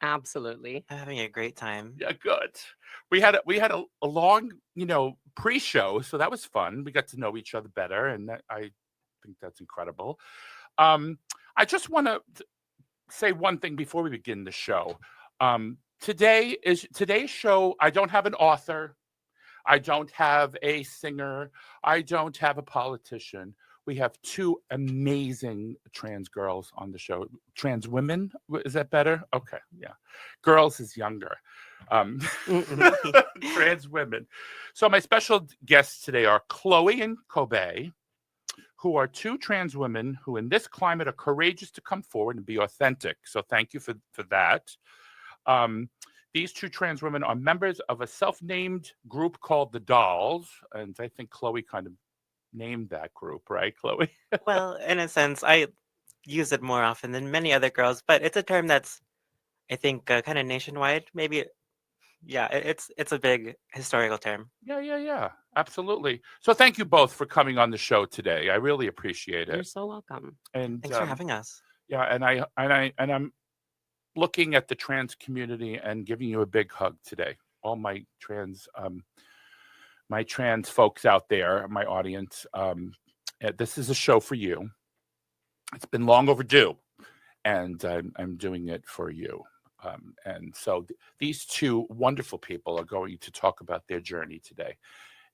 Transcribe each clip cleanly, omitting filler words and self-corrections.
Absolutely. I'm having a great time. Yeah, good. We had a long, pre-show, so that was fun. We got to know each other better, and I think that's incredible. Um, I just want to say one thing before we begin the show. Today's show. I don't have an author. I don't have a singer. I don't have a politician. We have two amazing trans girls on the show. Trans women, is that better? Okay, yeah. Girls is younger. Um, trans women. So my special guests today are Chloe and Kobey, who are two trans women who, in this climate, are courageous to come forward and be authentic. So thank you for that. Um, these two trans women are members of a self-named group called the Dolls, and I think Chloe kind of named that group, right, Chloe? Well, in a sense, I use it more often than many other girls, but it's a term that's, I think, kind of nationwide. Maybe, yeah, it's a big historical term. Yeah, absolutely. So thank you both for coming on the show today. I really appreciate You're it. so welcome. And Thanks for having us. yeah, and I'm looking at the trans community and giving you a big hug today. All my trans folks out there, my audience. This is a show for you. It's been long overdue, and I'm doing it for you. And so these two wonderful people are going to talk about their journey today,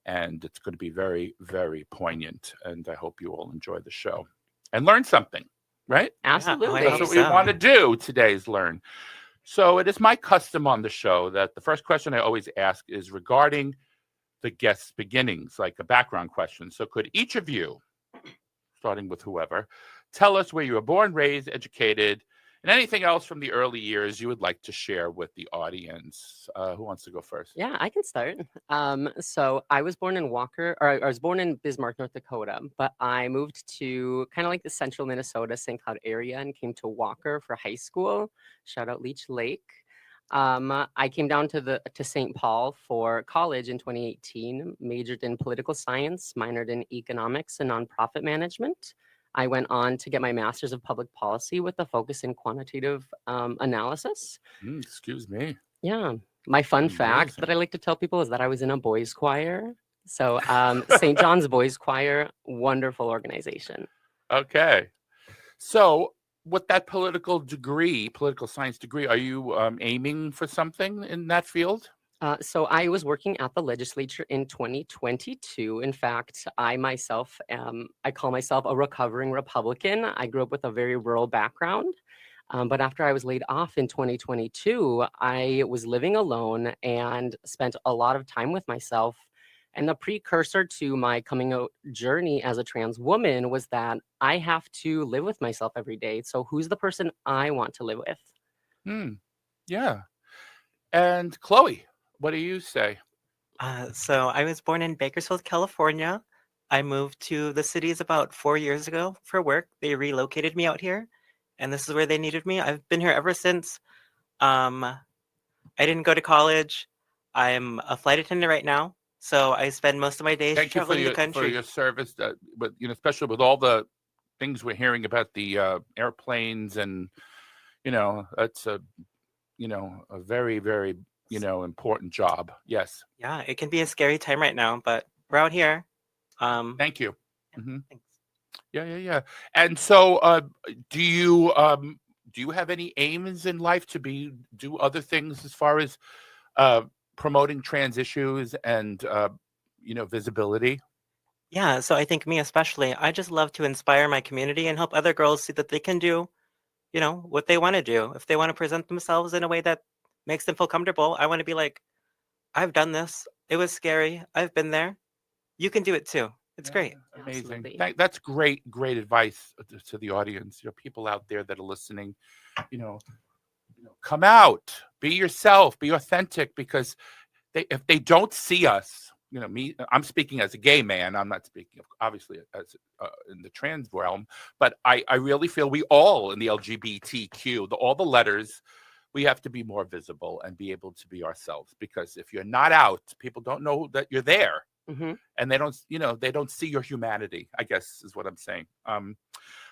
and it's going to be very, very poignant. And I hope you all enjoy the show and learn something. Right? Absolutely. I That's hope what we so. want to do today is learn. So it is my custom on the show that the first question I always ask is regarding the guest's beginnings, like a background question. So could each of you, starting with whoever, tell us where you were born, raised, educated, and anything else from the early years you would like to share with the audience? Who wants to go first? Yeah, I can start. So I was born in Walker, or I was born in Bismarck, North Dakota, but I moved to kind of like the central Minnesota, St. Cloud area and came to Walker for high school. Shout out Leech Lake. I came down to St. Paul for college in 2018, majored in political science, minored in economics and nonprofit management. I went on to get my master's of public policy with a focus in quantitative analysis. Excuse me. Yeah. My fun fact that Amazing. I like to tell people is that I was in a boys' choir. So St. John's Boys Choir, wonderful organization. Okay. So with that political science degree, are you aiming for something in that field? So I was working at the legislature in 2022. In fact, I call myself a recovering Republican. I grew up with a very rural background. But after I was laid off in 2022, I was living alone and spent a lot of time with myself. And the precursor to my coming out journey as a trans woman was that I have to live with myself every day. So who's the person I want to live with? Hmm. Yeah. And Chloe, what do you say? So I was born in Bakersfield, California. I moved to the cities about 4 years ago for work. They relocated me out here, and this is where they needed me. I've been here ever since. Um, I didn't go to college. I'm a flight attendant right now, so I spend most of my days Thank you for traveling the your country. service. But especially with all the things we're hearing about the airplanes, and that's a very, very important job. Yes. Yeah, it can be a scary time right now, but we're out here. Um, Thank you. yeah, Hmm. thanks. Yeah. And so, do you have any aims in life to do other things as far as uh, promoting trans issues and visibility? Yeah, so I think me especially, I just love to inspire my community and help other girls see that they can do, what they want to do. If they want to present themselves in a way that makes them feel comfortable, I want to be like, I've done this. It was scary. I've been there. You can do it too. It's Yeah, great. amazing. Absolutely. That's great advice to the audience. People out there that are listening, you know, come out, be yourself, be authentic, because if they don't see us, me, I'm speaking as a gay man. I'm not speaking, obviously, as in the trans realm, but I really feel we all in the LGBTQ, all the letters, we have to be more visible and be able to be ourselves. Because if you're not out, people don't know that you're there, Hmm. and they don't see your humanity, I guess is what I'm saying.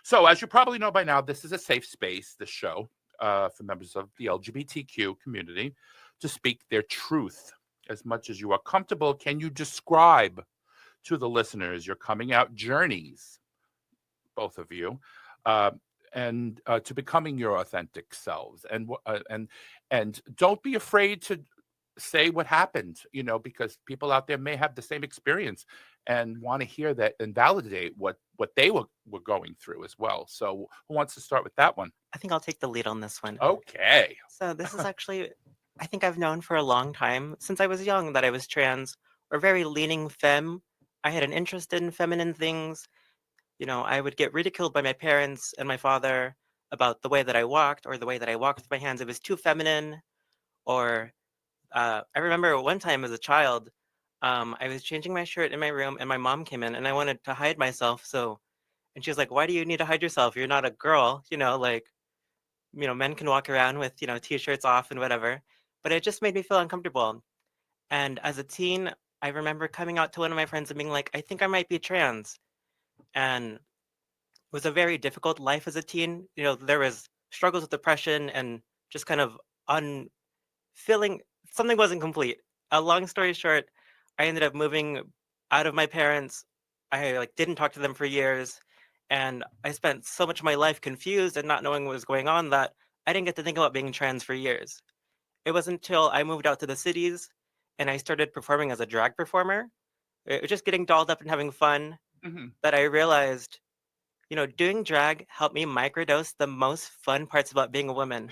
So as you probably know by now, this is a safe space, this show. for members of the LGBTQ community to speak their truth as much as you are comfortable. Can you describe to the listeners your coming out journeys, both of you, uh, and to becoming your authentic selves, and don't be afraid to say what happened, because people out there may have the same experience and want to hear that and validate what they were going through as well. So who wants to start with that one? I think I'll take the lead on this one. Okay. So this is actually, I think I've known for a long time, since I was young, that I was trans or very leaning femme. I had an interest in feminine things. I would get ridiculed by my parents and my father about the way that I walked or the way that I walked with my hands. It was too feminine. Or I remember one time as a child, I was changing my shirt in my room and my mom came in and I wanted to hide myself. And she was like, "Why do you need to hide yourself? You're not a girl, men can walk around with, t-shirts off and whatever." But it just made me feel uncomfortable. And as a teen, I remember coming out to one of my friends and being like, "I think I might be trans." And it was a very difficult life as a teen. There was struggles with depression and just kind of feeling something wasn't complete. A long story short, I ended up moving out of my parents. I didn't talk to them for years, and I spent so much of my life confused and not knowing what was going on that I didn't get to think about being trans for years. It wasn't until I moved out to the cities and I started performing as a drag performer, just getting dolled up and having fun, Hmm. that I realized, doing drag helped me microdose the most fun parts about being a woman.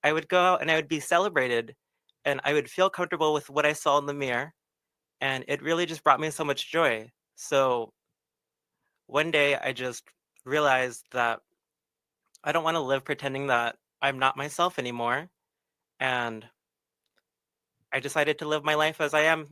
I would go out and I would be celebrated and I would feel comfortable with what I saw in the mirror. And it really just brought me so much joy. So one day I just realized that I don't want to live pretending that I'm not myself anymore. And I decided to live my life as I am,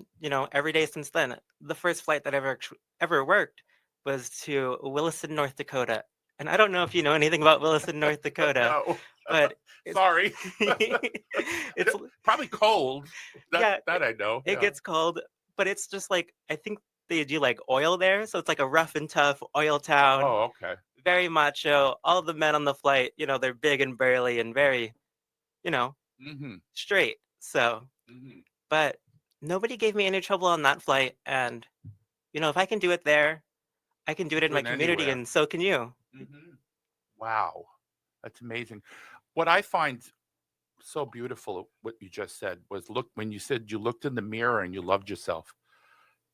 every day since then. The first flight that I ever worked was to Williston, North Dakota. And I don't know if you know anything about Williston, North Dakota, No. but it's Sorry. it's Probably cold. yeah, That I know. it Yeah. gets cold, but it's just I think they do oil there, so it's like a rough and tough oil town, Oh, okay. very macho. All the men on the flight, they're big and burly and very, you know, Hmm. straight. So, Hmm. but nobody gave me any trouble on that flight, and if I can do it there, I can do it in Do my it community, anywhere. and so can you. Hmm. Wow, that's amazing. What I find so beautiful, what you just said, was look when you said you looked in the mirror and you loved yourself.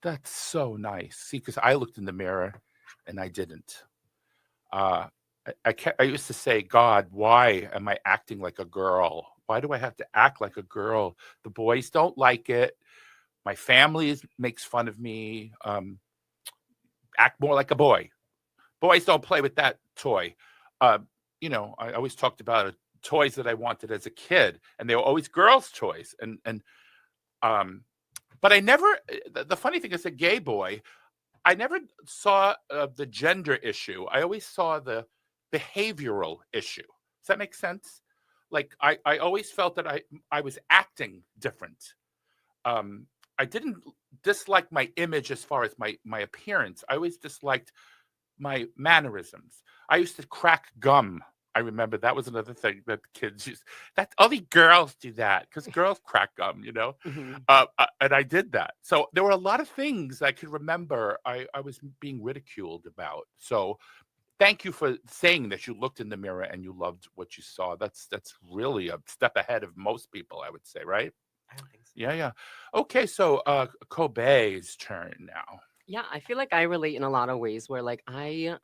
That's so nice. See, because I looked in the mirror and I didn't. Uh, I used to say, God, why am I acting like a girl? Why do I have to act like a girl? The boys don't like it. My family makes fun of me. Act more like a boy. Boys don't play with that toy. Uh, I always talked about toys that I wanted as a kid, and they were always girls' toys. Um, but I never. The funny thing is, a gay boy, I never saw the gender issue. I always saw the behavioral issue. Does that make sense? I always felt that I was acting different. Um, I didn't dislike my image as far as my appearance. I always disliked my mannerisms. I used to crack gum. I remember that was another thing that kids used. That only girls do that because girls crack gum. Mhm. And I did that. So there were a lot of things I could remember I was being ridiculed about. So thank you for saying that you looked in the mirror and you loved what you saw. That's really a step ahead of most people, I would say, right? I don't think so. Yeah, yeah. Okay, so Kobe's turn now. Yeah, I feel like I relate in a lot of ways where I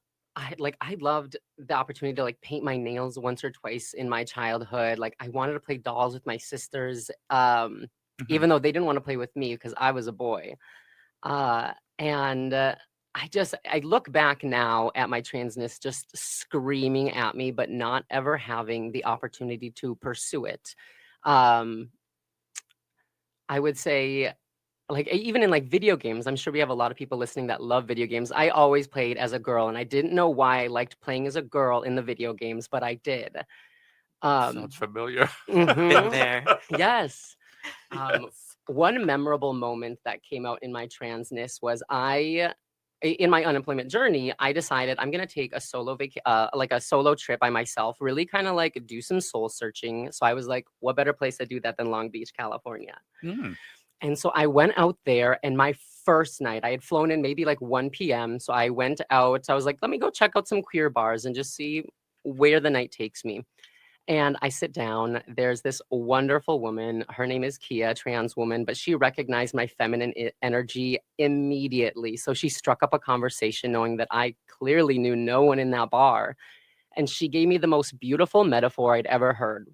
loved the opportunity to paint my nails once or twice in my childhood. Like I wanted to play dolls with my sisters, Mhm. even though they didn't want to play with me because I was a boy. And I look back now at my transness just screaming at me, but not ever having the opportunity to pursue it. Um, I would say even in video games, I'm sure we have a lot of people listening that love video games. I always played as a girl and I didn't know why I liked playing as a girl in the video games, but I did. Sounds familiar. Been Mhm. there. Yes. Yes. One memorable moment that came out in my transness was I in my unemployment journey, I decided I'm gonna take a like a solo trip by myself, really kind of like do some soul searching. So I was like, what better place to do that than Long Beach, California? Mm. And so I went out there, and my first night, I had flown in maybe like 1 p.m. So I went out. I was like, let me go check out some queer bars and just see where the night takes me. And I sit down. There's this wonderful woman. Her name is Kia, a trans woman, but she recognized my feminine energy immediately. So she struck up a conversation knowing that I clearly knew no one in that bar. And she gave me the most beautiful metaphor I'd ever heard.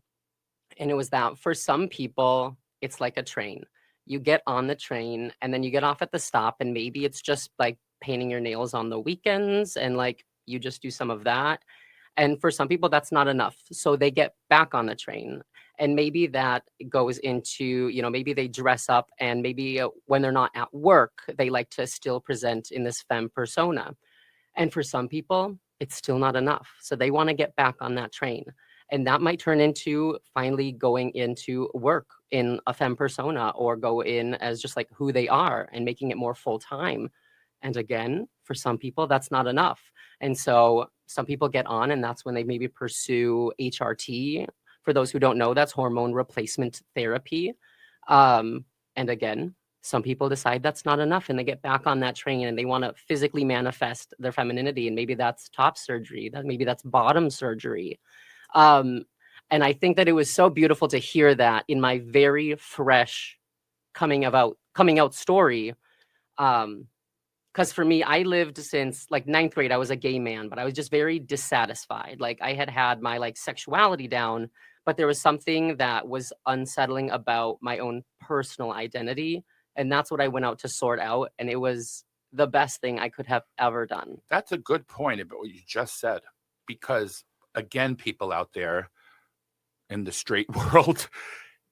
And it was that for some people, it's like a train. You get on the train and then you get off at the stop, and maybe it's just like painting your nails on the weekends and like you just do some of that. And for some people, that's not enough. So they get back on the train. And maybe that goes into, maybe they dress up, and maybe when they're not at work, they like to still present in this femme persona. And for some people, it's still not enough. So they want to get back on that train. And that might turn into finally going into work in a femme persona, or go in as just like who they are and making it more full time. And again, for some people, that's not enough. And so some people get on, and that's when they maybe pursue HRT. For those who don't know, that's hormone replacement therapy. And again, some people decide that's not enough, and they get back on that train, and they want to physically manifest their femininity. And maybe that's top surgery, maybe that's bottom surgery. And I think that it was so beautiful to hear that in my very fresh coming out story. Because for me, I lived since like ninth grade. I was a gay man, but I was just very dissatisfied. Like I had my like sexuality down, but there was something that was unsettling about my own personal identity. And that's what I went out to sort out. And it was the best thing I could have ever done. That's a good point about what you just said, because again, people out there in the straight world,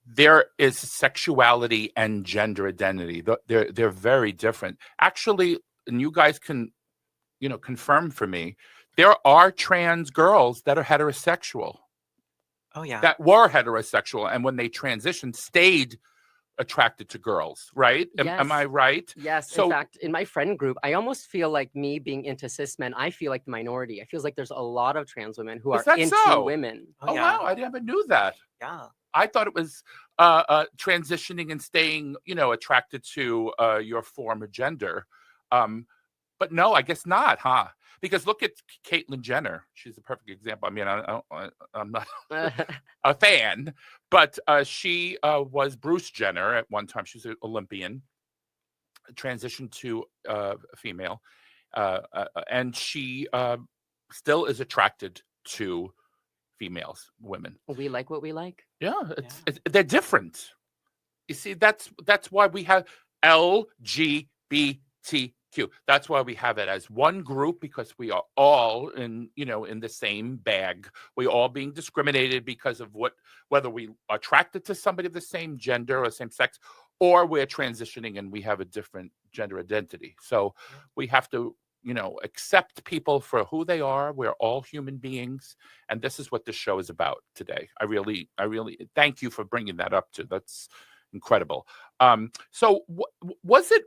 there is sexuality and gender identity. They're very different. Actually, and you guys can, confirm for me, there are trans girls that are heterosexual. Oh yeah. That were heterosexual, and when they transitioned, stayed attracted to girls, right? Yes. Am I right? Yes. So, in fact, in my friend group, I almost feel like me being into cis men, I feel like the minority. I feel like there's a lot of trans women who are Is that into so? women. Oh, yeah. wow, I never knew that. Yeah. I thought it was transitioning and staying, attracted to your form of gender. But no, I guess not, huh? Because look at Caitlyn Jenner. She's a perfect example. I mean, I'm not a fan, but she was Bruce Jenner at one time. She's an Olympian, transitioned to a female, and she still is attracted to females, women. We like what we like. Yeah, they're different. You see, that's why we have LGBTQ. That's why we have it as one group, because we are all in the same bag. We're all being discriminated because of whether we are attracted to somebody of the same gender or same sex, or we're transitioning and we have a different gender identity. So we have to accept people for who they are. We're all human beings, and this is what this show is about today. I really thank you for bringing that up too. That's incredible. So was it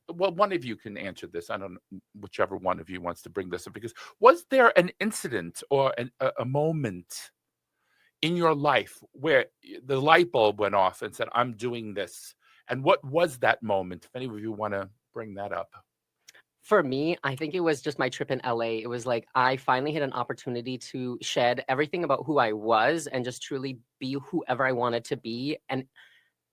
well, one of you can answer this. I don't know, whichever one of you wants to bring this up, because was there an incident or a moment in your life where the light bulb went off and said, I'm doing this? And what was that moment? If any of you want to bring that up. For me, I think it was just my trip in LA. It was like I finally had an opportunity to shed everything about who I was and just truly be whoever I wanted to be. And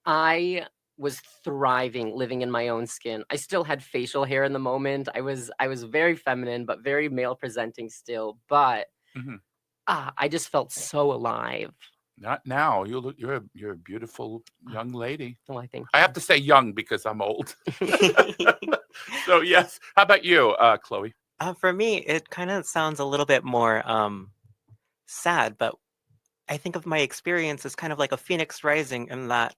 I was thriving living in my own skin. I still had facial hair in the moment. I was very feminine, but very male presenting still. But I just felt so alive. Not now. You're a beautiful young lady. Well, I think I have to say young because I'm old. So yes. How about you, Chloe? For me, it kind of sounds a little bit more sad, but I think of my experience as kind of like a phoenix rising, in that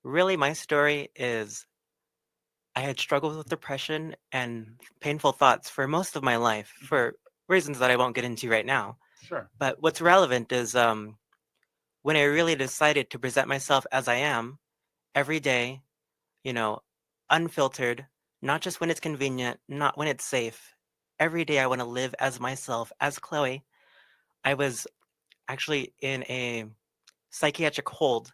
really my story is I had struggled with depression and painful thoughts for most of my life, for reasons that I won't get into right now. Sure. But what's relevant is when I really decided to present myself as I am every day, unfiltered, not just when it's convenient, not when it's safe. Every day I want to live as myself, as Chloe. I was actually in a psychiatric hold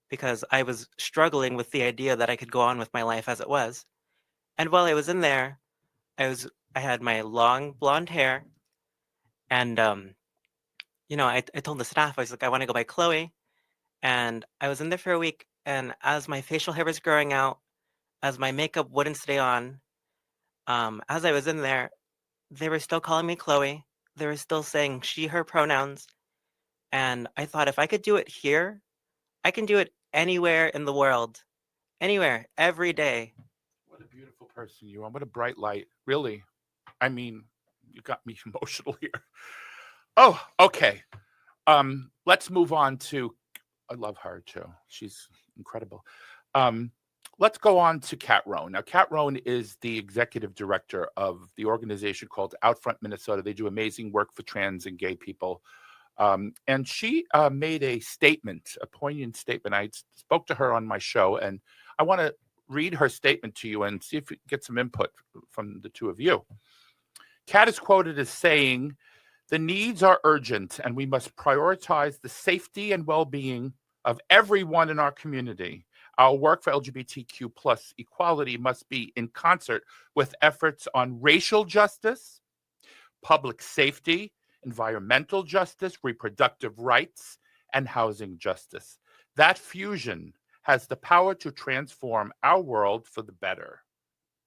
because I was struggling with the idea that I could go on with my life as it was. And while I was in there, I had my long blonde hair, and I told the staff, I was like, I want to go by Chloe. And I was in there for a week, and as my facial hair was growing out, as my makeup wouldn't stay on, as I was in there, they were still calling me Chloe. They were still saying she, her pronouns. And I thought if I could do it here, I can do it anywhere in the world. Anywhere, every day. What a beautiful person you are. What a bright light. Really. I mean, you got me emotional here. Oh, okay. Let's move on to, I love her too. She's incredible. Let's go on to Kat Rohn. Now, Kat Rohn is the executive director of the organization called Outfront Minnesota. They do amazing work for trans and gay people. And she made a statement, a poignant statement. I spoke to her on my show, and I want to read her statement to you and see if we get some input from the two of you. Kat is quoted as saying, "The needs are urgent, and we must prioritize the safety and well-being of everyone in our community. Our work for LGBTQ plus equality must be in concert with efforts on racial justice, public safety, environmental justice, reproductive rights, and housing justice. That fusion has the power to transform our world for the better."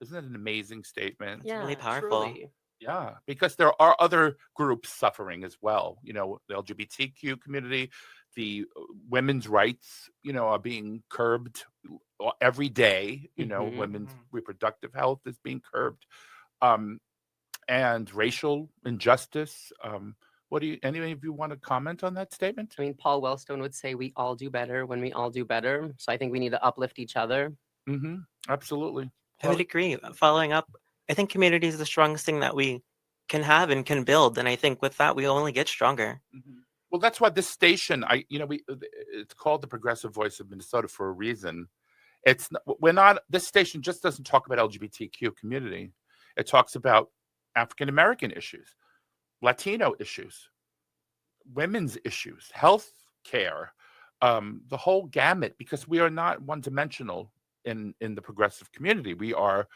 Isn't that an amazing statement? Yeah, really powerful. truly. Yeah, because there are other groups suffering as well. You know, the LGBTQ community, the women's rights, are being curbed every day. Women's reproductive health is being curbed. And racial injustice. Any of you want to comment on that statement? I mean, Paul Wellstone would say we all do better when we all do better. So I think we need to uplift each other. Mm-hmm. Absolutely. I would agree. Following up, I think community is the strongest thing that we can have and can build. And I think with that, we only get stronger. Mm-hmm. Well, that's why this station, it's called the Progressive Voice of Minnesota for a reason. This station just doesn't talk about LGBTQ community. It talks about African American issues, Latino issues, women's issues, health care, the whole gamut, because we are not one-dimensional in the progressive community. We are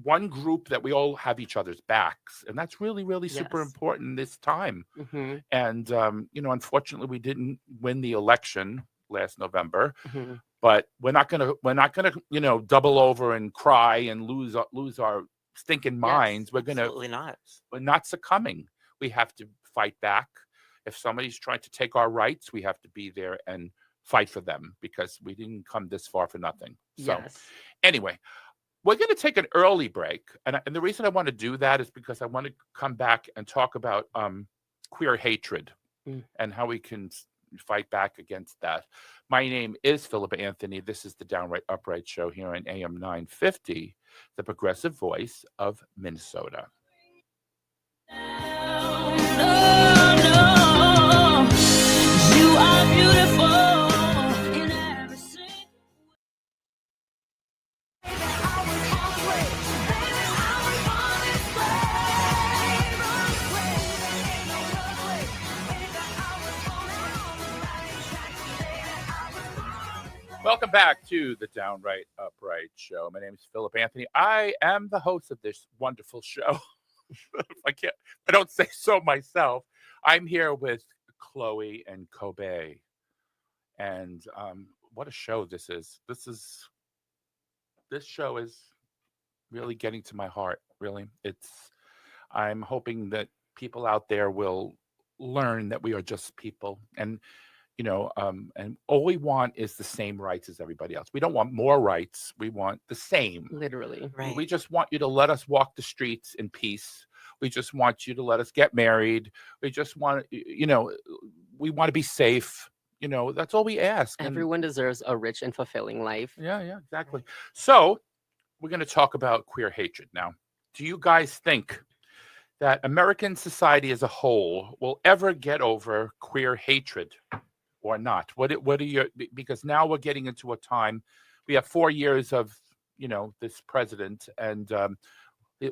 one group that we all have each other's backs, and that's really, really super Yes. important this time. Mm-hmm. And unfortunately, we didn't win the election last November, Mm-hmm. but we're not gonna double over and cry and lose our stinking minds. Yes, Absolutely not. We're not succumbing. We have to fight back. If somebody's trying to take our rights, we have to be there and fight for them, because we didn't come this far for nothing. So Yes. anyway, we're going to take an early break. And the reason I want to do that is because I want to come back and talk about queer hatred and how we can fight back against that. My name is Philip Anthony. This is the Downright Upright Show here on AM 950, the progressive voice of Minnesota. You are beautiful in every single Welcome back to the Downright Upright Show. My name is Philip Anthony. I am the host of this wonderful show. I don't say so myself. I'm here with Cloe and Kobey. And what a show this is. This show is really getting to my heart, really. I'm hoping that people out there will learn that we are just people. And and all we want is the same rights as everybody else. We don't want more rights. We want the same. Literally. Right. We just want you to let us walk the streets in peace. We just want you to let us get married. We just want, we want to be safe. That's all we ask. And Everyone deserves a rich and fulfilling life. yeah, exactly. So we're going to talk about queer hatred now. Do you guys think that American society as a whole will ever get over queer hatred or not? What are your, because now we're getting into a time, we have 4 years of this president, and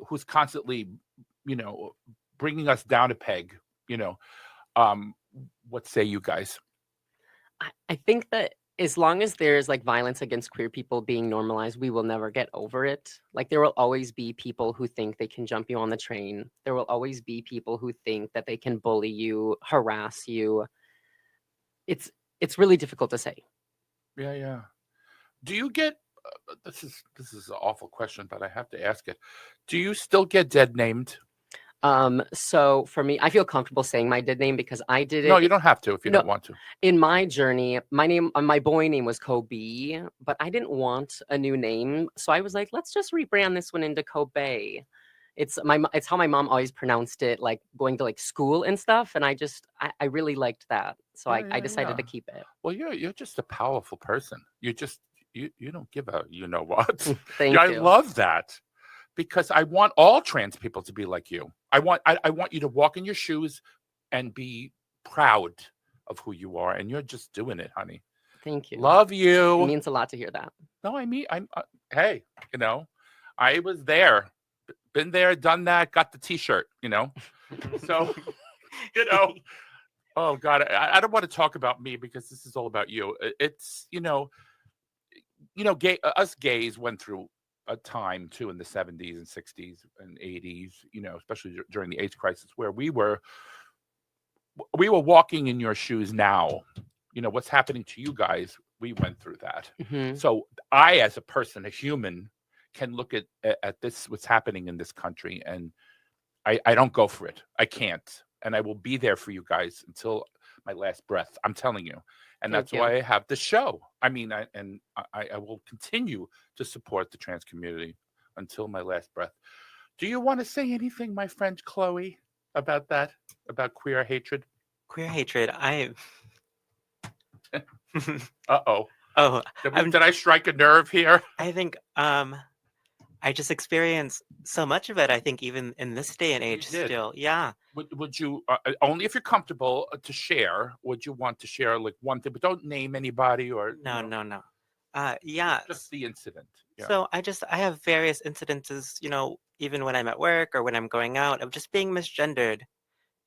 who's constantly, bringing us down a peg. Um, what say you guys? I think that as long as there's like violence against queer people being normalized, we will never get over it. Like there will always be people who think they can jump you on the train. There will always be people who think that they can bully you, harass you. It's really difficult to say. Yeah, yeah. Do you get? This is an awful question, but I have to ask it. Do you still get dead named? So for me, I feel comfortable saying my dead name because I did No, it you don't have to if you No. don't want to. in my journey. My boy name was Kobey, but I didn't want a new name, so I was like, let's just rebrand this one into Kobey. It's how my mom always pronounced it, like going to like school and stuff, and I really liked that, so Yeah, I yeah, decided to yeah. keep it. Well, you're just a powerful person. You don't give a what. Thank Yeah, I you. love that because I want all trans people to be like you. I want you to walk in your shoes and be proud of who you are, and you're just doing it, honey. Thank you. Love It you. means a lot to hear that. No, hey, I was there, been there, done that, got the T-shirt. So oh God, I don't want to talk about me because this is all about you. It's us gays went through a time too in the 70s and 60s and 80s, especially during the AIDS crisis, where we were walking in your shoes now. What's happening to you guys, we went through that. Mhm. So I, as a person, a human, can look at this, what's happening in this country, and I don't go for it. I can't. And I will be there for you guys until my last breath. I'm telling you. And Thank that's you. why I have the show. I mean, I will continue to support the trans community until my last breath. Do you want to say anything, my friend Chloe, about that? About queer hatred? Queer hatred. Uh-oh. Oh, Did I strike a nerve here? I think I just experienced so much of it. I think even in this day and age, did? still, yeah. Would you only if you're comfortable to share? Would you want to share like one thing, but don't name anybody or No. Yeah. just the incident. Yeah. So I have various incidences, even when I'm at work or when I'm going out, of just being misgendered.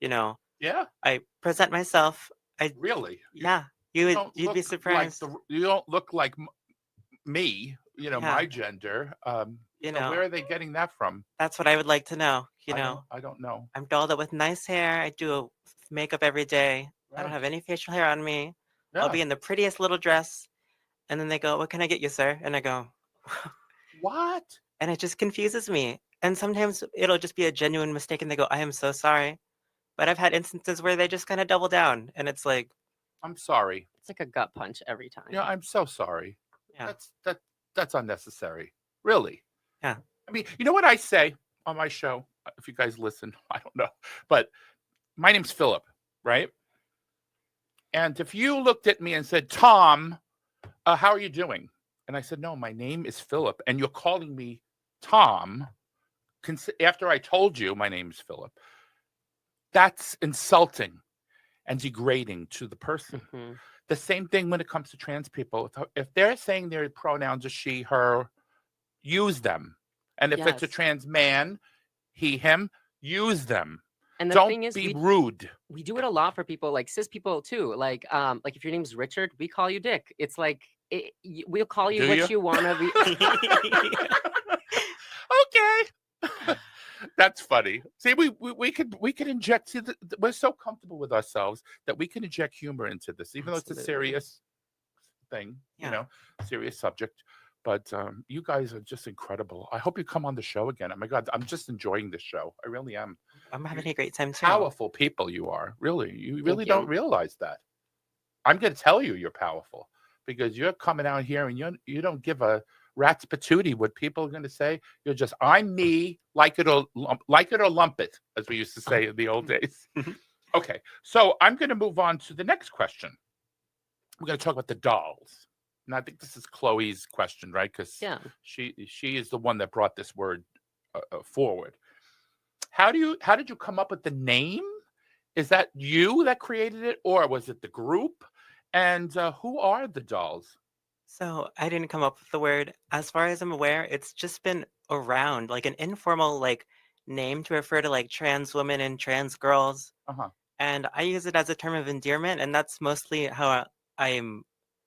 Yeah, I present myself. really. Yeah, You you'd be look surprised. you don't look like me. Yeah. My gender. So where are they getting that from? That's what I would like to know. I don't know. I'm dolled up with nice hair. I do makeup every day. I don't Right. have any facial hair on me. Yeah. I'll be in the prettiest little dress. And then they go, "What can I get you, sir?" And I go, What? and it just confuses me. And sometimes it'll just be a genuine mistake and they go, "I am so sorry." But I've had instances where they just kind of double down and it's like, I'm sorry. It's like a gut punch every time. Yeah, I'm so sorry. yeah. That's unnecessary. Really. Yeah. I mean, you know what I say on my show? If you guys listen, I don't know. But my name's Philip, right? And if you looked at me and said, "Tom, how are you doing?" And I said, "No, my name is Philip, and you're calling me Tom," after I told you my name's Philip, that's insulting and degrading to the person. Mhm. The same thing when it comes to trans people. If they're saying their pronouns are she, her, use them. And if it's a Yes. trans man, he, him, use them. And the Don't thing is, be rude. we do it a lot for people like cis people too. Like if your name's Richard, we call you Dick. It's like we'll call you Do what you? you want to be. Okay. That's funny. See, we could inject. See, we're so comfortable with ourselves that we can inject humor into this, even though it's a Absolutely. serious thing, Yeah. serious subject. But you guys are just incredible. I hope you come on the show again. Oh my God, I'm just enjoying this show. I really am. I'm having a great time too. Powerful people you are. Really, you really you. don't realize that. I'm going to tell you you're powerful because you're coming out here and you don't give a rat's patootie what people are going to say. You're just, I'm me, like it or lump it, as we used to say in the old days. Okay, so I'm going to move on to the next question. We're going to talk about the dolls. And I think this is Chloe's question, right? Because Yeah. she is the one that brought this word forward. How did you come up with the name? Is that you that created it, or was it the group? And who are the dolls? So I didn't come up with the word. As far as I'm aware, it's just been around, like an informal like name to refer to like trans women and trans girls. Uh-huh. And I use it as a term of endearment, and that's mostly how I'm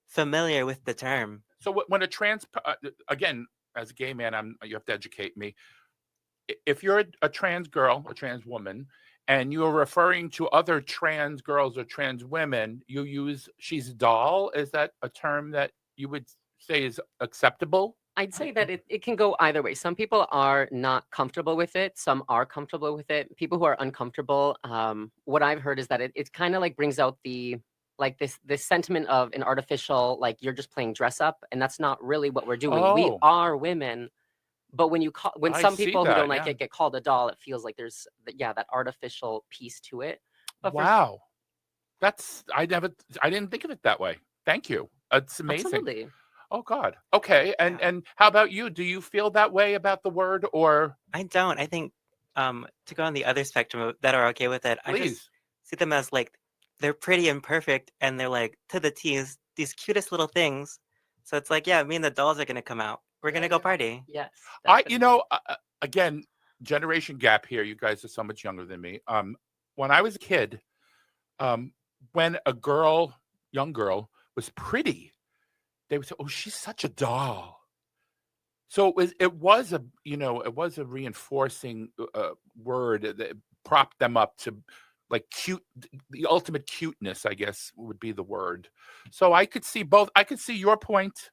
familiar with the term. So when a again, as a gay man, you have to educate me. If you're a trans girl, a trans woman, and you're referring to other trans girls or trans women, you use she's a doll. Is that a term that you would say is acceptable? I'd say that it can go either way. Some people are not comfortable with it. Some are comfortable with it. People who are uncomfortable, what I've heard is that it kind of like brings out this sentiment of an artificial, like you're just playing dress up, and that's not really what we're doing. We Oh, are women, but when I some see people who don't that. like Yeah. it get called a doll, it feels like there's that artificial piece to it. But for Wow. I didn't think of it that way. Thank you. It's amazing. absolutely. Oh God. Okay. Yeah. And how about you? Do you feel that way about the word, or I don't. I think to go on the other spectrum that are okay with it, I just please? see them as like they're pretty and perfect, and they're like to the T's, these cutest little things. So it's like, yeah, me and the dolls are gonna come out. We're Yeah, gonna go yeah. party. Yes, You definitely. know, again, generation gap here. You guys are so much younger than me. When I was a kid, um, when a young girl, was pretty, they would say, "Oh, she's such a doll." So it was a reinforcing word that propped them up to like cute, the ultimate cuteness, I guess would be the word. So I could see both. I could see your point,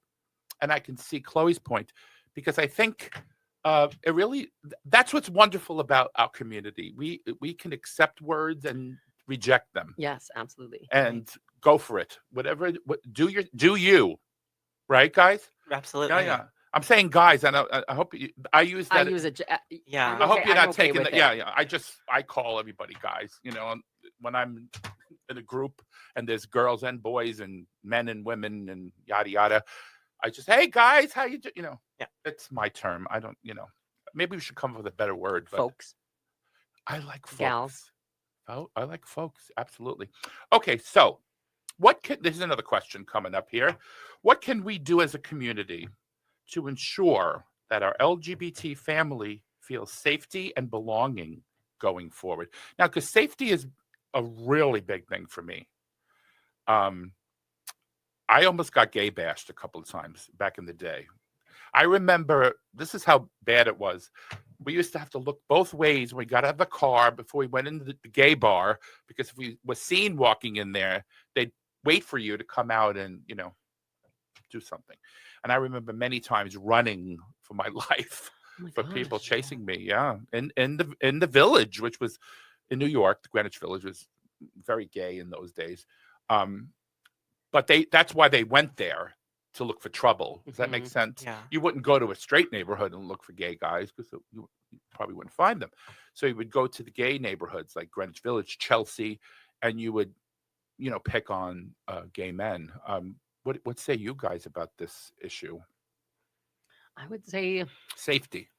and I can see Chloe's point, because I think it really that's what's wonderful about our community. We can accept words and reject them Yes, absolutely. and go for it. Do you, right, guys? Yeah, Absolutely. yeah. I'm saying guys, and I hope I use I that. use Yeah. I hope you're I'm not okay taking with that. it. Yeah, yeah. I call everybody guys. When I'm in a group and there's girls and boys and men and women and yada yada, I just, hey guys, how you do? Yeah. It's my term. I don't. Maybe we should come up with a better word. But Folks, I like gals. folks. Oh, I like folks. Absolutely. Okay, so this is another question coming up here. What can we do as a community to ensure that our LGBT family feels safety and belonging going forward? Now, because safety is a really big thing for me. Um, I almost got gay bashed a couple of times back in the day. I remember this is how bad it was. We used to have to look both ways when we got out of the car before we went into the gay bar, because if we were seen walking in there, they'd wait for you to come out and, do something. And I remember many times running for my life Oh my for people gosh, yeah. chasing me. Yeah. In the village, which was in New York, the Greenwich Village was very gay in those days. But that's why they went there, to look for trouble. Does that make Mhm. sense? Yeah. You wouldn't go to a straight neighborhood and look for gay guys, because you probably wouldn't find them. So you would go to the gay neighborhoods like Greenwich Village, Chelsea, and you would, pick on gay men. What say you guys about this issue? I would say Safety.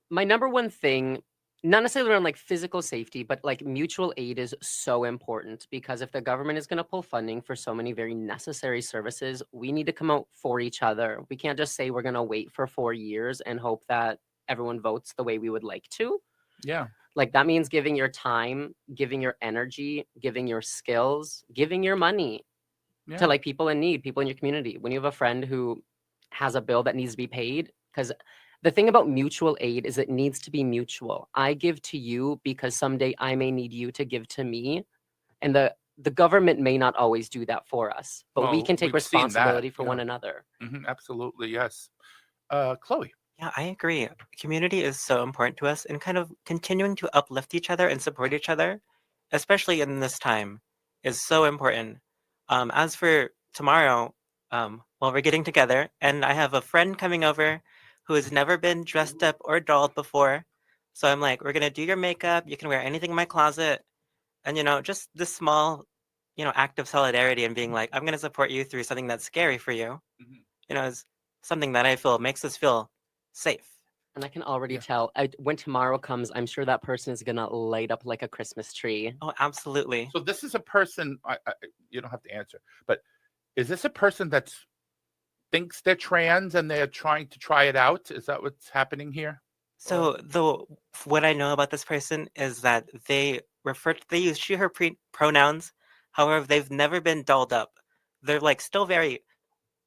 my number one thing, not necessarily around like physical safety, but like mutual aid is so important, because if the government is going to pull funding for so many very necessary services, we need to come out for each other. We can't just say we're going to wait for 4 years and hope that everyone votes the way we would like to. Yeah. Like that means giving your time, giving your energy, giving your skills, giving your money Yeah. to like people in need, people in your community. When you have a friend who has a bill that needs to be paid, because the thing about mutual aid is it needs to be mutual. I give to you because someday I may need you to give to me, and the government may not always do that for us, but we Well, can take we've seen that. responsibility for Yeah. one another. Absolutely. Yes. Chloe. Yeah, I agree. Community is so important to us, and kind of continuing to uplift each other and support each other, especially in this time, is so important. As for tomorrow, well, we're getting together, and I have a friend coming over who has never been dressed up or dolled before. So I'm like, we're gonna do your makeup. You can wear anything in my closet, and just this small, act of solidarity and being like, I'm gonna support you through something that's scary for you. Mhm. Is something that I feel makes us feel safe. And I can already Yeah. tell when tomorrow comes, I'm sure that person is gonna light up like a Christmas tree. Oh, absolutely. So this is a person. You don't have to answer, but Is this a person that thinks they're trans and they're trying to try it out? Is that what's happening here? So what I know about this person is that they use she her pronouns. However, they've never been dolled up. They're like still very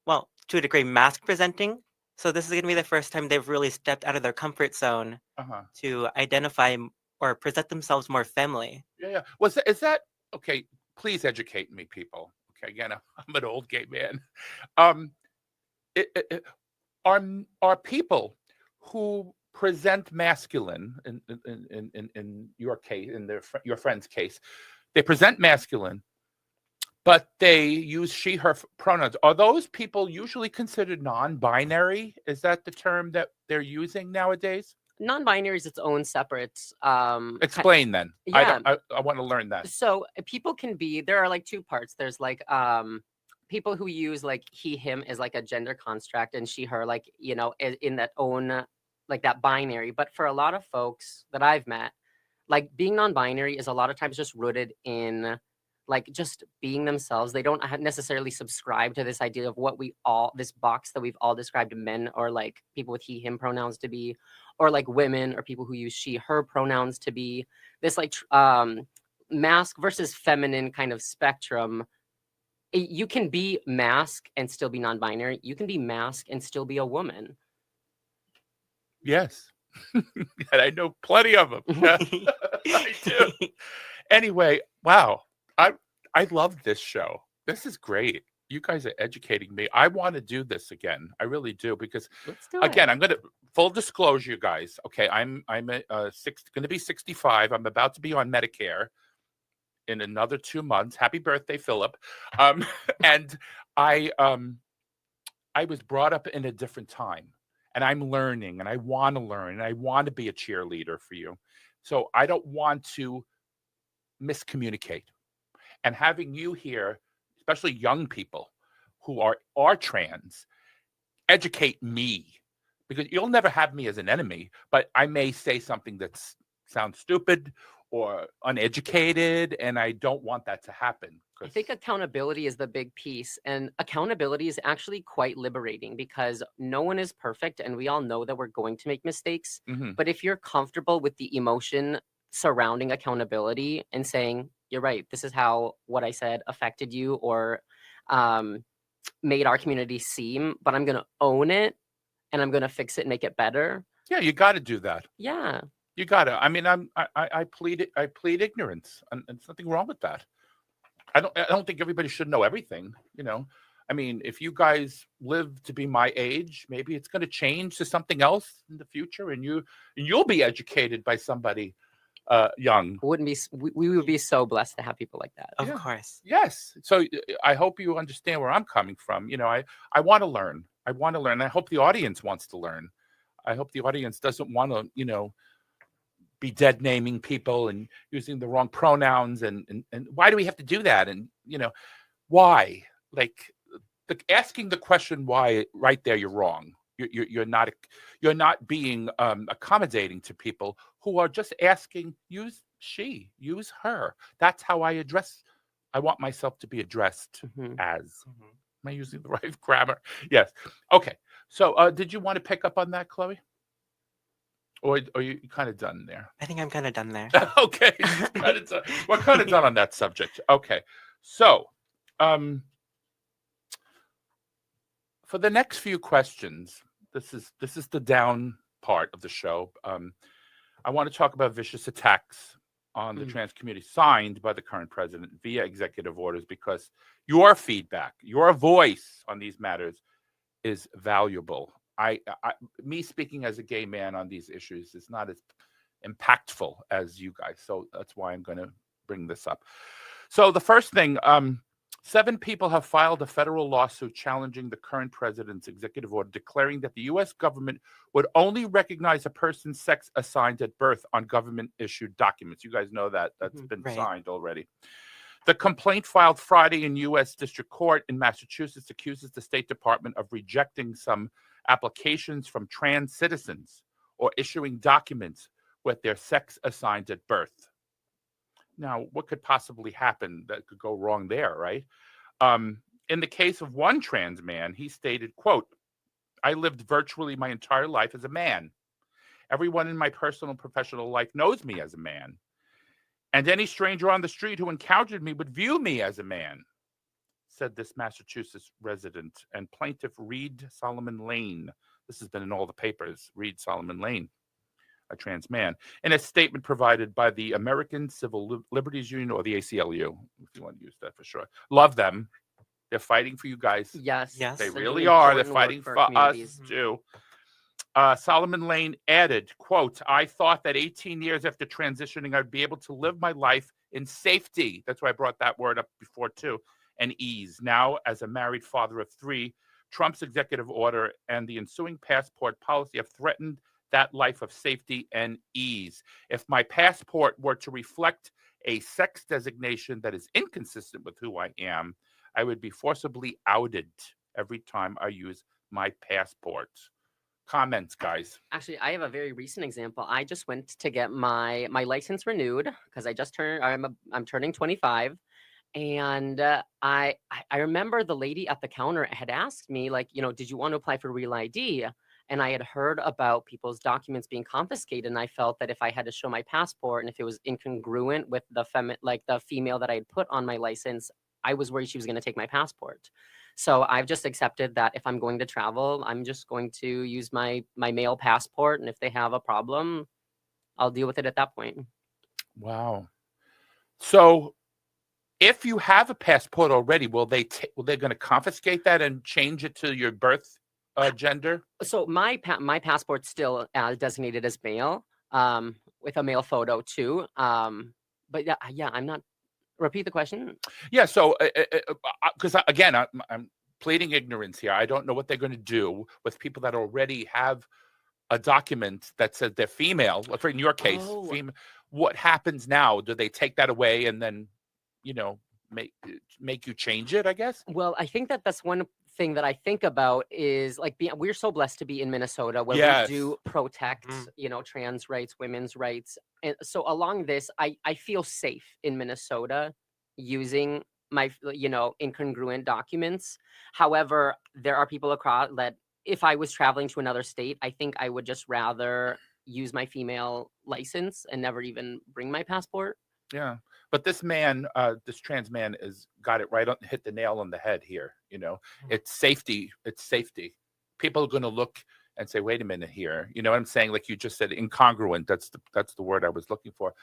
well, to a degree, mask presenting. So this is going to be the first time they've really stepped out of their comfort zone Uh-huh. to identify or present themselves more femly. Yeah. Is that okay? Please educate me, people. Okay, again, I'm an old gay man. Are people who present masculine in your case, in your friend's case, they present masculine, but they use she her pronouns? Are those people usually considered non-binary? Is that the term that they're using nowadays? Non-binary is its own separate. Explain then. Yeah. I want to learn that. So people can be. There are like two parts. There's like people who use like he him as like a gender construct, and she her like in that own like that binary. But for a lot of folks that I've met, like being non-binary is a lot of times just rooted in like just being themselves. They don't necessarily subscribe to this idea of what this box that we've all described men or like people with he him pronouns to be, or like women or people who use she her pronouns to be. This like mask versus feminine kind of spectrum. You can be mask and still be non-binary. You can be mask and still be a woman. Yes. And I know plenty of them. Yeah, I do. Anyway, wow. I love this show. This is great. You guys are educating me. I want to do this again. I really do, because Let's do again, it. I'm gonna full disclosure, you guys. Okay, I'm going to be 65. I'm about to be on Medicare in another 2 months. Happy birthday, Philip. And I was brought up in a different time, and I'm learning, and I want to learn, and I want to be a cheerleader for you. So I don't want to miscommunicate. And having you here, especially young people who are trans, educate me, because you'll never have me as an enemy, but I may say something that sounds stupid or uneducated, and I don't want that to happen. I think accountability is the big piece, and accountability is actually quite liberating because no one is perfect, and we all know that we're going to make mistakes. Mhm. But if you're comfortable with the emotion surrounding accountability and saying, you're right, this is how what I said affected you or made our community seem, but I'm going to own it and I'm going to fix it and make it better. Yeah, you got to do that. Yeah. You got to. I mean, I plead ignorance, and there's nothing wrong with that. I don't think everybody should know everything, I mean, if you guys live to be my age, maybe it's going to change to something else in the future, and you'll be educated by somebody young. We would be so blessed to have people like that. Of course. Yes. So I hope you understand where I'm coming from. I want to learn. I want to learn. I hope the audience wants to learn. I hope the audience doesn't want to, be dead naming people and using the wrong pronouns. And why do we have to do that? And, why? Like asking the question why right there, you're wrong. You're not being accommodating to people who are just asking, use she, use her. That's how I want myself to be addressed as. Mhm. Am I using the right grammar? Yes. Okay. So did you want to pick up on that, Chloe? Or are you kind of done there? I think I'm kind of done there. Okay. We're kind of done on that subject. Okay. So for the next few questions, this is the down part of the show. I want to talk about vicious attacks on the trans community signed by the current president via executive orders, because your feedback, your voice on these matters is valuable. Me speaking as a gay man on these issues is not as impactful as you guys. So that's why I'm going to bring this up. So the first thing, 7 people have filed a federal lawsuit challenging the current president's executive order, declaring that the U.S. government would only recognize a person's sex assigned at birth on government-issued documents. You guys know that. That's been signed already. The complaint filed Friday in U.S. District Court in Massachusetts accuses the State Department of rejecting some applications from trans citizens or issuing documents with their sex assigned at birth. Now, what could possibly happen that could go wrong there, right? In the case of one trans man, he stated, quote, I lived virtually my entire life as a man. Everyone in my personal and professional life knows me as a man. And any stranger on the street who encountered me would view me as a man, said this Massachusetts resident and plaintiff Reed Solomon Lane. This has been in all the papers, Reed Solomon Lane, a trans man, in a statement provided by the American Civil Liberties Union, or the ACLU, if you want to use that for sure. Love them. They're fighting for you guys. Yes. Yes. They they're doing really are. They're important work fighting for for our us communities. too. Solomon Lane added, quote, I thought that 18 years after transitioning, I'd be able to live my life in safety. That's why I brought that word up before too. And ease. Now, as a married father of 3, Trump's executive order and the ensuing passport policy have threatened that life of safety and ease. If my passport were to reflect a sex designation that is inconsistent with who I am, I would be forcibly outed every time I use my passport. Comments, guys? Actually, I have a very recent example. I just went to get my license renewed because I just turned. I'm turning 25, and I remember the lady at the counter had asked me, like, did you want to apply for Real ID? And I had heard about people's documents being confiscated, and I felt that if I had to show my passport and if it was incongruent with the female that I had put on my license, I was worried she was going to take my passport. So I've just accepted that if I'm going to travel, I'm just going to use my male passport, and if they have a problem, I'll deal with it at that point. Wow. So if you have a passport already, will they're going to confiscate that and change it to your birth gender? So my passport's still designated as male, with a male photo too. But yeah, I'm not. Repeat the question. Yeah. So, because again, I'm pleading ignorance here. I don't know what they're going to do with people that already have a document that says they're female. For in your case, female. What happens now? Do they take that away and then, make you change it? I guess. Well, I think that's one thing that I think about is like we're so blessed to be in Minnesota where we do protect, trans rights, women's rights. And so along this, I feel safe in Minnesota using my, incongruent documents. However, there are people across that if I was traveling to another state, I think I would just rather use my female license and never even bring my passport. Yeah. But this man, this trans man got it right on, hit the nail on the head here. It's safety. It's safety. People are going to look and say, wait a minute here. You know what I'm saying? Like you just said, incongruent. That's the word I was looking for.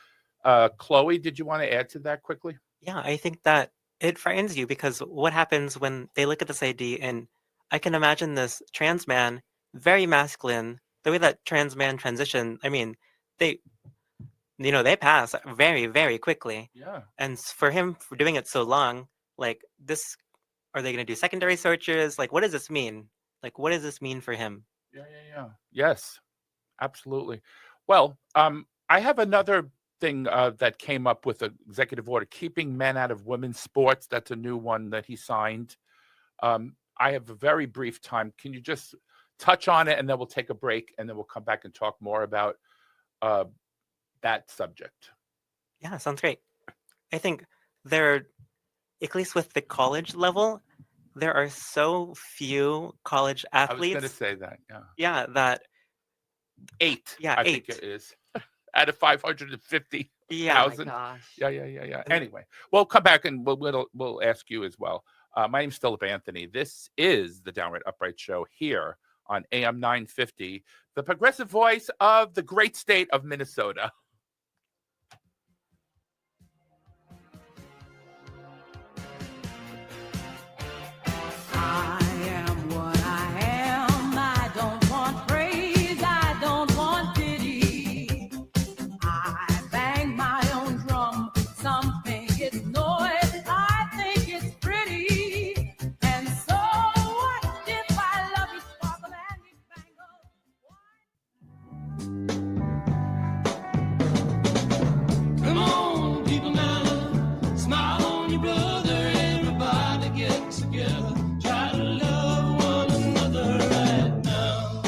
Chloe, did you want to add to that quickly? Yeah, I think that it frightens you because what happens when they look at this ID, and I can imagine this trans man, very masculine, the way that trans man transition, I mean, they pass very, very quickly. Yeah. And for him, for doing it so long, like this, are they going to do secondary searches? Like, what does this mean? Like, what does this mean for him? Yeah. Yes, absolutely. Well, I have another thing that came up with an executive order, keeping men out of women's sports. That's a new one that he signed. I have a very brief time. Can you just touch on it, and then we'll take a break, and then we'll come back and talk more about that subject? Yeah, sounds great. I think at least with the college level, there are so few college athletes. I was going to say that, yeah. Yeah, that 8. Yeah, I 8. think it is. Out of 550,000. Oh my gosh. Yeah. Anyway, we'll come back and we'll ask you as well. My name's Philip Anthony. This is the Downright Upright Show here on AM 950, the progressive voice of the great state of Minnesota. I am what I am. I don't want praise. I don't want pity. I bang my own drum. Some think it's noise. I think it's pretty. And so what if I love you, sparkle and you bangle? Come on, people now. Smile on your brother. Everybody get together. Try to love one another right now.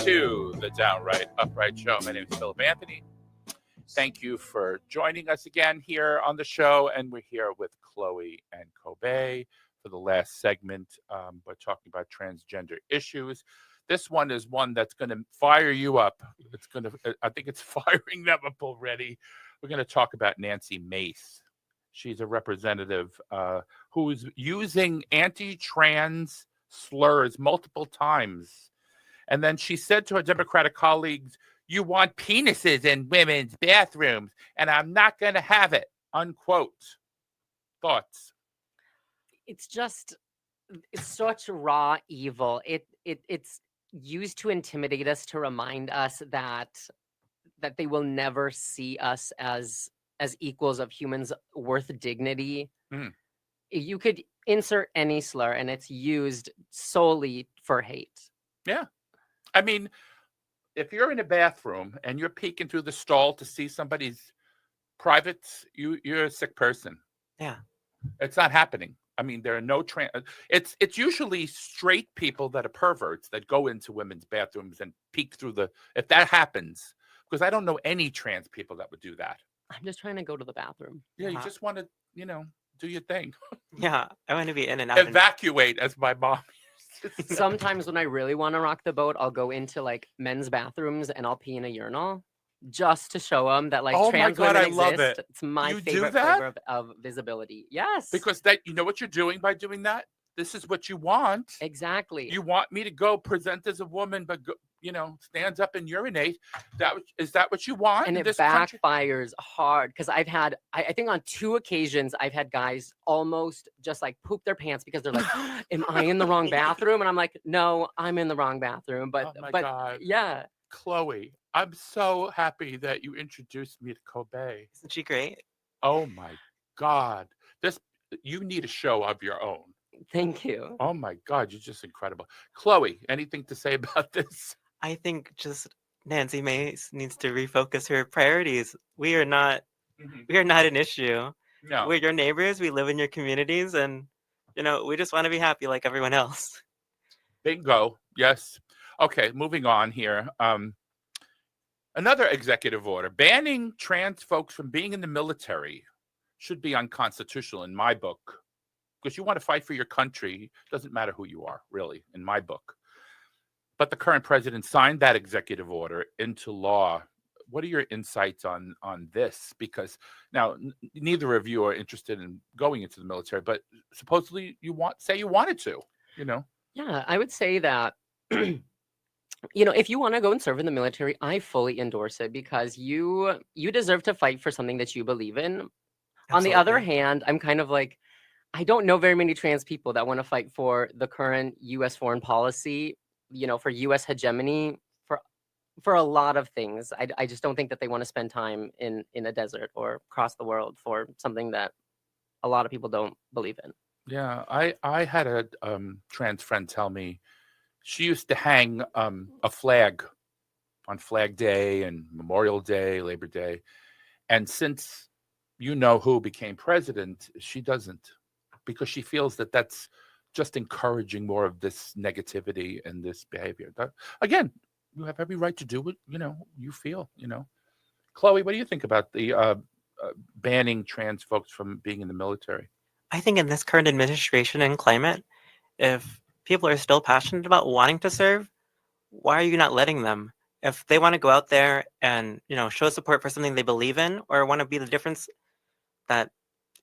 To the Downright Upright Show. My name is Philip Anthony. Thank you for joining us again here on the show. And we're here with Cloe and Kobey for the last segment. We're talking about transgender issues. This one is one that's going to fire you up. I think it's firing them up already. We're going to talk about Nancy Mace. She's a representative who's using anti-trans slurs multiple times. And then she said to her Democratic colleagues, "You want penises in women's bathrooms, and I'm not going to have it," unquote. Thoughts? It's such raw evil. It's used to intimidate us, to remind us that they will never see us as equals of humans worth dignity. Mm. You could insert any slur and it's used solely for hate. Yeah. I mean, if you're in a bathroom and you're peeking through the stall to see somebody's privates, you're a sick person. Yeah. It's not happening. I mean, there are no it's usually straight people that are perverts that go into women's bathrooms and peek through if that happens, because I don't know any trans people that would do that. I'm just trying to go to the bathroom. Yeah, you just want to, do your thing. Yeah, I want to be in and out. Evacuate, as my mom used to say. Sometimes when I really want to rock the boat, I'll go into like men's bathrooms and I'll pee in a urinal just to show them that like Oh my trans God, women I love exist. it. It's my You do favorite that? flavor of visibility. Yes. Because you know what you're doing by doing that? This is what you want. Exactly. You want me to go present as a woman, but go, stands up and urinate. Is that what you want? And in it this country? backfires hard because I've had, I think on 2 occasions, I've had guys almost just like poop their pants because they're like, "Am I in the wrong bathroom?" And I'm like, "No, I'm in the wrong bathroom." Oh my God. Yeah, Chloe, I'm so happy that you introduced me to Kobey. Isn't she great? Oh my God. You need a show of your own. thank you. Oh my God, you're just incredible. Chloe, anything to say about this? I think just Nancy Mace needs to refocus her priorities. We are not an issue. No. We're your neighbors. We live in your communities, and we just want to be happy like everyone else. Bingo. Yes. Okay, moving on here. Another executive order banning trans folks from being in the military should be unconstitutional in my book, because you want to fight for your country. Doesn't matter who you are, really, in my book. But the current president signed that executive order into law. What are your insights on this? Because now neither of you are interested in going into the military, but supposedly you wanted to, Yeah, I would say that, if you want to go and serve in the military, I fully endorse it because you deserve to fight for something that you believe in. On the other Absolutely. hand, I'm kind of like, I don't know very many trans people that want to fight for the current U.S. foreign policy, for U.S. hegemony, for a lot of things. I just don't think that they want to spend time in a desert or across the world for something that a lot of people don't believe in. Yeah, I had a trans friend tell me she used to hang a flag on Flag Day and Memorial Day, Labor Day, and since who became president, she doesn't, because she feels that that's just encouraging more of this negativity and this behavior. Again, you have every right to do what you feel. Chloe, what do you think about the banning trans folks from being in the military? I think in this current administration and climate, if people are still passionate about wanting to serve, why are you not letting them? If they want to go out there and show support for something they believe in or want to be the difference, that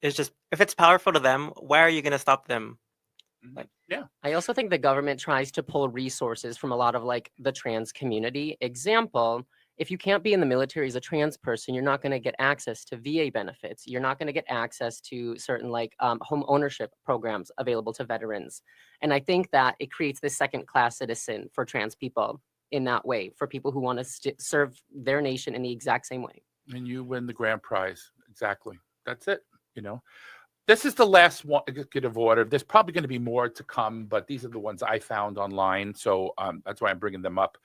is just, if it's powerful to them, why are you going to stop them? Yeah. I also think the government tries to pull resources from a lot of like the trans community. Example, if you can't be in the military as a trans person, you're not going to get access to VA benefits. You're not going to get access to certain like home ownership programs available to veterans. And I think that it creates this second-class citizen for trans people in that way, for people who want to serve their nation in the exact same way. And you win the grand prize. Exactly. That's it. This is the last one, executive order. There's probably going to be more to come, but these are the ones I found online. So that's why I'm bringing them up.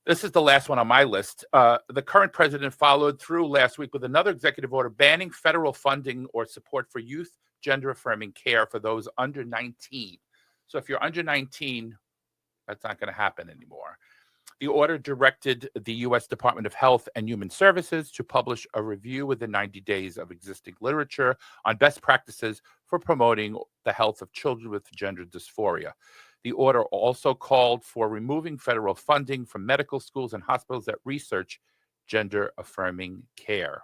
This is the last one on my list. The current president followed through last week with another executive order banning federal funding or support for youth gender-affirming care for those under 19. So if you're under 19, that's not going to happen anymore. The order directed the U.S. Department of Health and Human Services to publish a review within 90 days of existing literature on best practices for promoting the health of children with gender dysphoria. The order also called for removing federal funding from medical schools and hospitals that research gender-affirming care.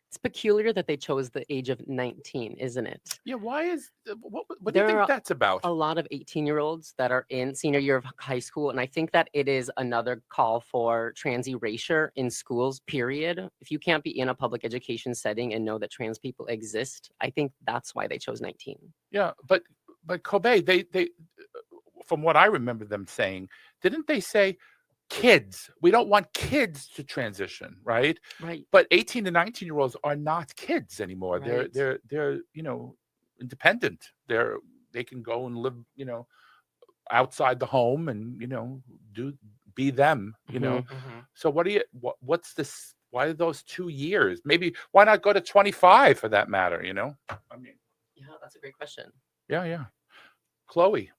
It's peculiar that they chose the age of 19, isn't it? Yeah, why is what do you There think are that's about? A lot of 18-year-olds that are in senior year of high school, and I think that it is another call for trans erasure in schools, period. If you can't be in a public education setting and know that trans people exist, I think that's why they chose 19. Yeah, but Kobey, they from what I remember them saying, didn't they say kids? We don't want kids to transition, right? Right. But 18 to 19-year-olds are not kids anymore. Right. They're independent. They can go and live, outside the home and be them, So what's this? Why are those 2 years? Maybe why not go to 25 for that matter? I mean, Yeah, that's a great question. yeah. Chloe.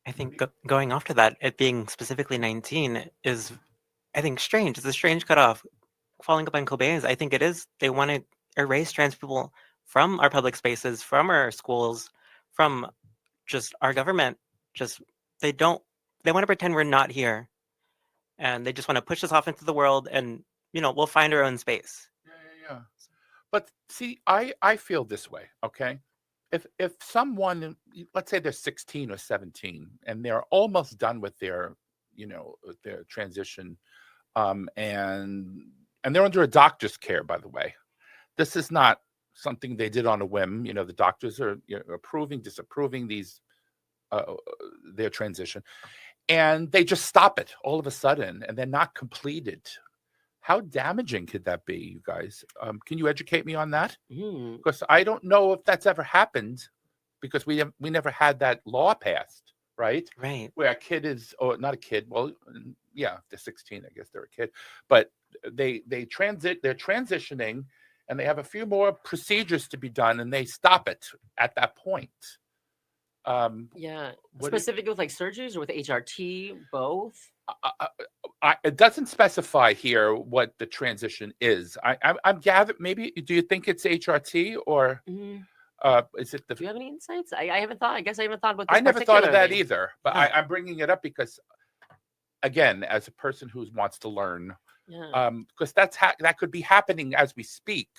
I think going after that, it being specifically 19 is, I think, strange. It's a strange cutoff. Following up on Kobey's, I think it is. They want to erase trans people from our public spaces, from our schools, from just our government. They want to pretend we're not here. And they just want to push us off into the world and, we'll find our own space. Yeah. But see, I feel this way, okay? If someone, let's say they're 16 or 17 and they're almost done with their transition, and they're under a doctor's care, by the way. This is not something they did on a whim. The doctors are approving, disapproving their transition, and they just stop it all of a sudden, and they're not completed. How damaging could that be, you guys? Can you educate me on that? Because I don't know if that's ever happened, because we never had that law passed, right? Right. Where a kid is, or not a kid. Well, yeah, they're 16. I guess they're a kid, but they're transitioning, and they have a few more procedures to be done, and they stop it at that point. Yeah, specifically with like surgeries or with HRT, both. It doesn't specify here what the transition is. I'm gathered. Maybe do you think it's HRT or is it the? Do you have any insights? I haven't thought. I guess I haven't thought about this. I never thought of that particularly. either. But I'm bringing it up because, again, as a person who wants to learn, Yeah. because that could be happening as we speak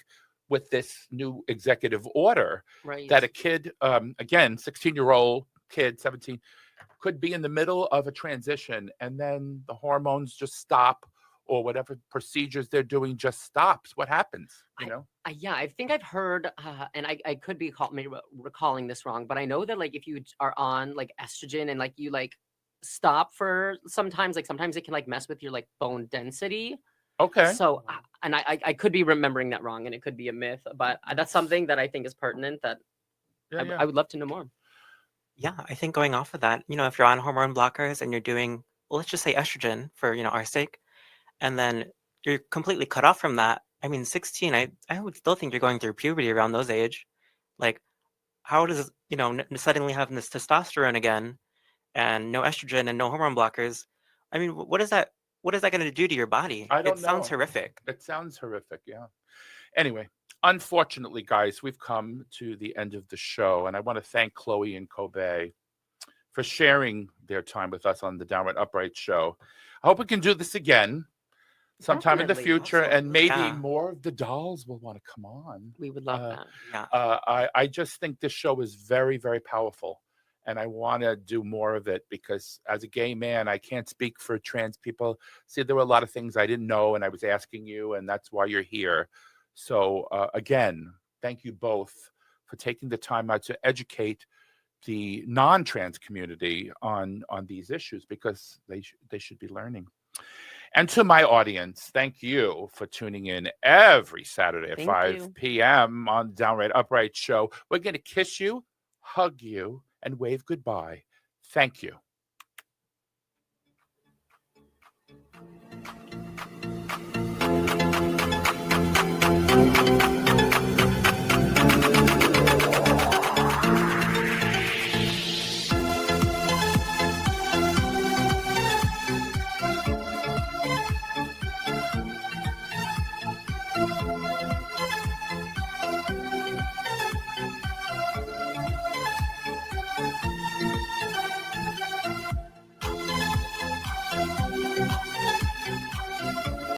with this new executive order. Right. That a kid, again, 16-year-old kid, 17. Could be in the middle of a transition, and then the hormones just stop, or whatever procedures they're doing just stops. What happens? Yeah, I think I've heard, and I could be maybe recalling this wrong, but I know that like if you are on like estrogen and like you like stop for sometimes it can like mess with your like bone density. Okay. So, I could be remembering that wrong, and it could be a myth, but that's something that I think is pertinent that I would love to know more. Yeah, I think going off of that, if you're on hormone blockers and you're doing, well, let's just say estrogen for, our sake, and then you're completely cut off from that. I mean, 16, I would still think you're going through puberty around those age. Like, how does, suddenly having this testosterone again and no estrogen and no hormone blockers? I mean, what is that going to do to your body? I don't It know. sounds horrific. It sounds horrific, yeah. Anyway, unfortunately, guys, we've come to the end of the show, and I want to thank Chloe and Kobey for sharing their time with us on the Downright Upright show. I hope we can do this again sometime in the Definitely. future, and maybe Yeah. more of the dolls will want to come on. We would love that. Yeah. I just think this show is very, very powerful, and I want to do more of it because as a gay man, I can't speak for trans people. See, there were a lot of things I didn't know, and I was asking you, and that's why you're here. So again, thank you both for taking the time out to educate the non-trans community on these issues, because they should be learning. And to my audience, thank you for tuning in every Saturday at Thank 5 you. p.m. on the Downright Upright show. We're going to kiss you, hug you, and wave goodbye. Thank you.